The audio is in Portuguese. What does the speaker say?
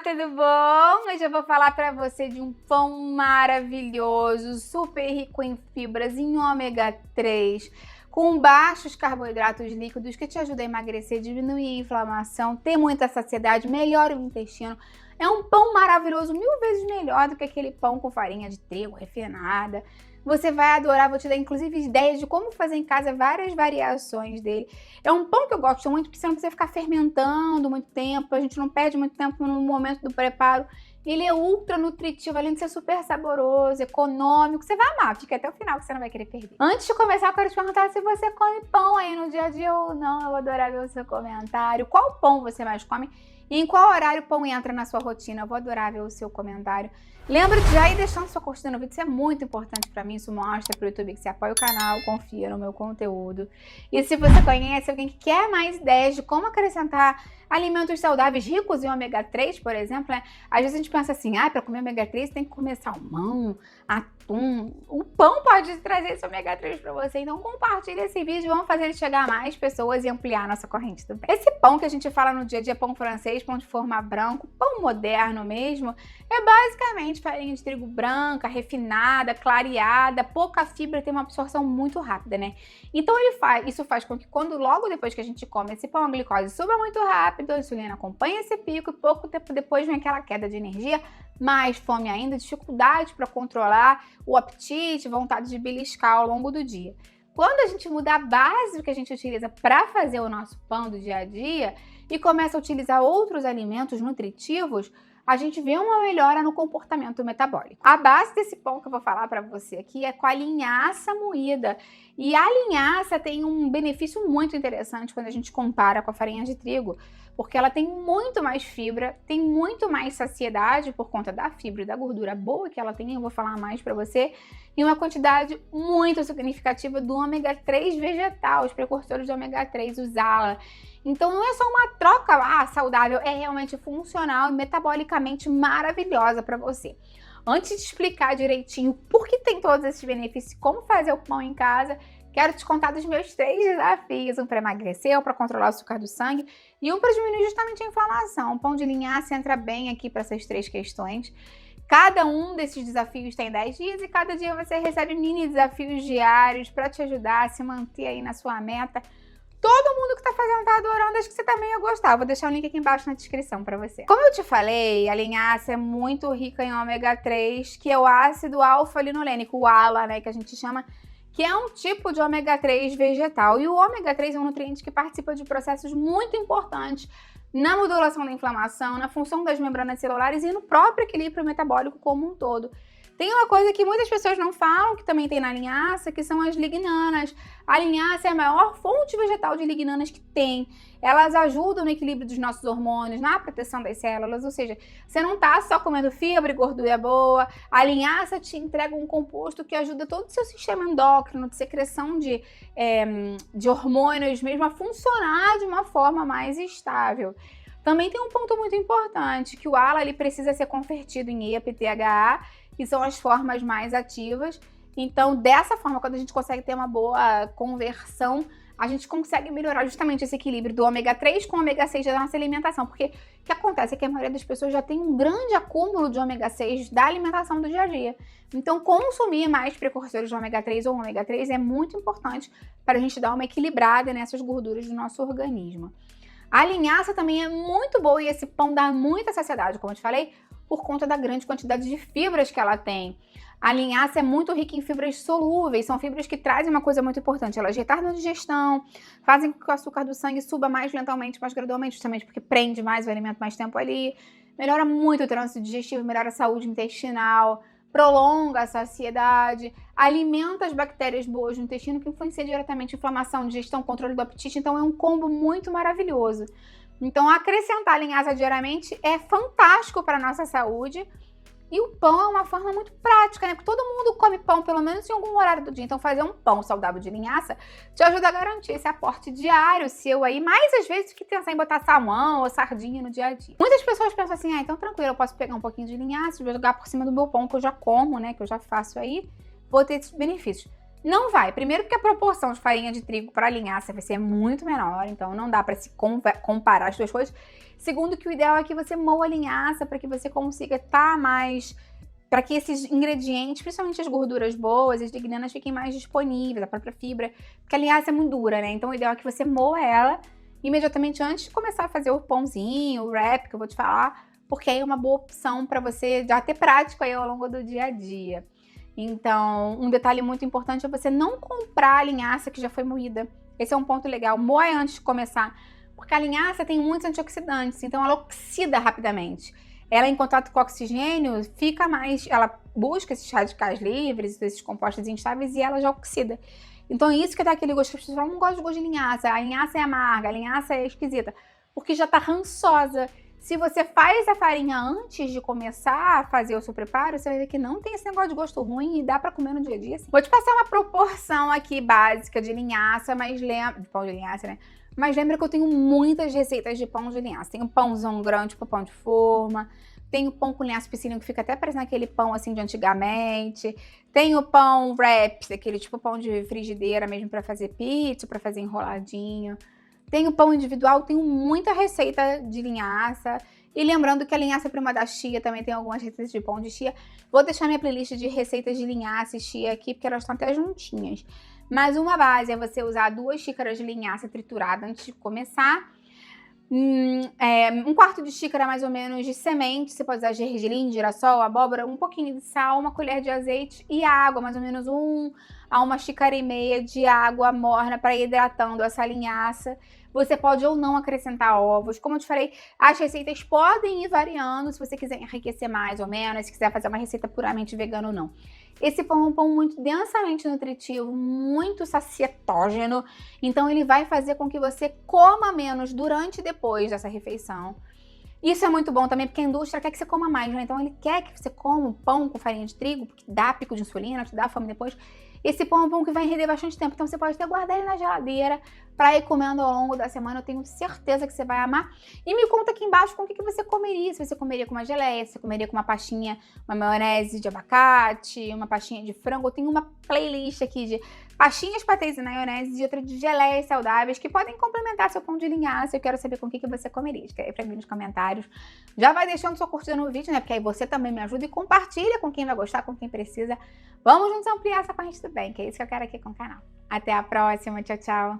tudo bom? Hoje eu vou falar para você de um pão maravilhoso, super rico em fibras, em ômega 3, com baixos carboidratos líquidos que te ajuda a emagrecer, diminuir a inflamação, ter muita saciedade, melhora o intestino. É um pão maravilhoso, 1000 vezes melhor do que aquele pão com farinha de trigo refinada. Você vai adorar, vou te dar inclusive ideias de como fazer em casa várias variações dele. É um pão que eu gosto muito, porque você não precisa ficar fermentando muito tempo, a gente não perde muito tempo no momento do preparo. Ele é ultra nutritivo, além de ser super saboroso, econômico. Você vai amar, fica até o final que você não vai querer perder. Antes de começar, eu quero te perguntar se você come pão aí no dia a dia ou não. Eu vou adorar ver o seu comentário. Qual pão você mais come? E em qual horário o pão entra na sua rotina? Eu vou adorar ver o seu comentário. Lembra de já ir deixando sua curtida no vídeo, isso é muito importante pra mim, isso mostra pro YouTube que você apoia o canal, confia no meu conteúdo. E se você conhece alguém que quer mais ideias de como acrescentar alimentos saudáveis ricos em ômega 3, por exemplo, né? Às vezes a gente pensa assim, para comer ômega 3 tem que comer salmão, atum. O pão pode trazer esse ômega 3 para você, então compartilha esse vídeo, vamos fazer ele chegar a mais pessoas e ampliar a nossa corrente do bem. Esse pão que a gente fala no dia a dia, pão francês, pão de forma branco, pão moderno mesmo, é basicamente farinha de trigo branca, refinada, clareada, pouca fibra, tem uma absorção muito rápida, né? Então isso faz com que logo depois que a gente come esse pão, a glicose suba muito rápido, a insulina acompanha esse pico e pouco tempo depois vem aquela queda de energia, mais fome ainda, dificuldade para controlar o apetite, vontade de beliscar ao longo do dia. Quando a gente muda a base que a gente utiliza para fazer o nosso pão do dia a dia e começa a utilizar outros alimentos nutritivos, a gente vê uma melhora no comportamento metabólico. A base desse pão que eu vou falar para você aqui é com a linhaça moída. E a linhaça tem um benefício muito interessante quando a gente compara com a farinha de trigo, porque ela tem muito mais fibra, tem muito mais saciedade por conta da fibra e da gordura boa que ela tem, eu vou falar mais para você, e uma quantidade muito significativa do ômega 3 vegetal, os precursores de ômega 3, os ALA. Então não é só uma troca saudável, é realmente funcional e metabolicamente maravilhosa para você. Antes de explicar direitinho por que tem todos esses benefícios e como fazer o pão em casa, quero te contar dos meus 3 desafios, um para emagrecer, um para controlar o açúcar do sangue e um para diminuir justamente a inflamação. O pão de linhaça entra bem aqui para essas 3 questões. Cada um desses desafios tem 10 dias e cada dia você recebe mini desafios diários para te ajudar a se manter aí na sua meta. Todo mundo que tá fazendo tá adorando, acho que você também ia gostar. Vou deixar o link aqui embaixo na descrição pra você. Como eu te falei, a linhaça é muito rica em ômega 3, que é o ácido alfa-linolênico, o ALA, né, que a gente chama, que é um tipo de ômega 3 vegetal. E o ômega 3 é um nutriente que participa de processos muito importantes na modulação da inflamação, na função das membranas celulares e no próprio equilíbrio metabólico como um todo. Tem uma coisa que muitas pessoas não falam, que também tem na linhaça, que são as lignanas. A linhaça é a maior fonte vegetal de lignanas que tem. Elas ajudam no equilíbrio dos nossos hormônios, na proteção das células, ou seja, você não tá só comendo fibra e gordura boa. A linhaça te entrega um composto que ajuda todo o seu sistema endócrino, de secreção de hormônios mesmo, a funcionar de uma forma mais estável. Também tem um ponto muito importante, que o ALA ele precisa ser convertido em EPA, THA, que são as formas mais ativas. Então, dessa forma, quando a gente consegue ter uma boa conversão, a gente consegue melhorar justamente esse equilíbrio do ômega 3 com o ômega 6 da nossa alimentação. Porque o que acontece é que a maioria das pessoas já tem um grande acúmulo de ômega 6 da alimentação do dia a dia. Então, consumir mais precursores de ômega 3 ou ômega 3 é muito importante para a gente dar uma equilibrada nessas gorduras do nosso organismo. A linhaça também é muito boa e esse pão dá muita saciedade, como eu te falei, por conta da grande quantidade de fibras que ela tem. A linhaça é muito rica em fibras solúveis, são fibras que trazem uma coisa muito importante, elas retardam a digestão, fazem com que o açúcar do sangue suba mais lentamente, mais gradualmente, justamente porque prende mais o alimento mais tempo ali, melhora muito o trânsito digestivo, melhora a saúde intestinal, prolonga a saciedade, alimenta as bactérias boas no intestino, que influencia diretamente a inflamação, digestão, controle do apetite, então é um combo muito maravilhoso. Então, acrescentar linhaça diariamente é fantástico para a nossa saúde. E o pão é uma forma muito prática, né? Porque todo mundo come pão pelo menos em algum horário do dia. Então, fazer um pão saudável de linhaça te ajuda a garantir esse aporte diário seu aí. Mais às vezes do que pensar em botar salmão ou sardinha no dia a dia. Muitas pessoas pensam assim, então tranquilo, eu posso pegar um pouquinho de linhaça e jogar por cima do meu pão que eu já como, né? Que eu já faço aí. Vou ter esses benefícios. Não vai. Primeiro porque a proporção de farinha de trigo para linhaça vai ser muito menor, então não dá para se comparar as duas coisas. Segundo que o ideal é que você moa a linhaça para que você consiga estar mais... para que esses ingredientes, principalmente as gorduras boas, as lignanas, fiquem mais disponíveis, a própria fibra, porque a linhaça é muito dura, né? Então o ideal é que você moa ela imediatamente antes de começar a fazer o pãozinho, o wrap, que eu vou te falar, porque aí é uma boa opção para você já ter prático aí ao longo do dia a dia. Então, um detalhe muito importante é você não comprar a linhaça que já foi moída. Esse é um ponto legal. Moe antes de começar, porque a linhaça tem muitos antioxidantes, então ela oxida rapidamente. Ela, em contato com o oxigênio, fica mais... ela busca esses radicais livres, esses compostos instáveis, e ela já oxida. Então, isso que dá aquele gosto. As pessoas falam, não gosto de gosto de linhaça, a linhaça é amarga, a linhaça é esquisita, porque já tá rançosa. Se você faz a farinha antes de começar a fazer o seu preparo, você vai ver que não tem esse negócio de gosto ruim e dá pra comer no dia a dia, assim. Vou te passar uma proporção aqui básica de linhaça, mas lembra... de pão de linhaça, né? Mas lembra que eu tenho muitas receitas de pão de linhaça. Tem um pãozão grande, tipo pão de forma. Tem o pão com linhaça piscininho, que fica até parecendo aquele pão assim de antigamente. Tem o pão wraps, aquele tipo pão de frigideira mesmo pra fazer pizza, pra fazer enroladinho. Tem o pão individual, tenho muita receita de linhaça. E lembrando que a linhaça prima da chia também tem algumas receitas de pão de chia. Vou deixar minha playlist de receitas de linhaça e chia aqui, porque elas estão até juntinhas. Mas uma base é você usar 2 xícaras de linhaça triturada antes de começar. 1/4 de xícara mais ou menos de semente, você pode usar gergelim, girassol, abóbora, um pouquinho de sal, 1 colher de azeite e água, mais ou menos 1 a 1,5 xícaras de água morna para ir hidratando essa linhaça. Você pode ou não acrescentar ovos. Como eu te falei, as receitas podem ir variando se você quiser enriquecer mais ou menos, se quiser fazer uma receita puramente vegana ou não. Esse pão é um pão muito densamente nutritivo, muito sacietógeno, então ele vai fazer com que você coma menos durante e depois dessa refeição. Isso é muito bom também, porque a indústria quer que você coma mais, né? Então ele quer que você coma um pão com farinha de trigo, porque dá pico de insulina, te dá fome depois. Esse pão é um pão que vai render bastante tempo, então você pode até guardar ele na geladeira para ir comendo ao longo da semana. Eu tenho certeza que você vai amar. E me conta aqui embaixo com o que você comeria. Se você comeria com uma geleia, se você comeria com uma pastinha, uma maionese de abacate, uma pastinha de frango. Eu tenho uma playlist aqui de pastinhas, patês e maionese e outra de geleias saudáveis que podem complementar seu pão de linhaça. Eu quero saber com o que você comeria. Escreve aí pra mim nos comentários. Já vai deixando sua curtida no vídeo, né? Porque aí você também me ajuda e compartilha com quem vai gostar, com quem precisa. Vamos juntos ampliar essa corrente do bem, que é isso que eu quero aqui com o canal. Até a próxima. Tchau, tchau.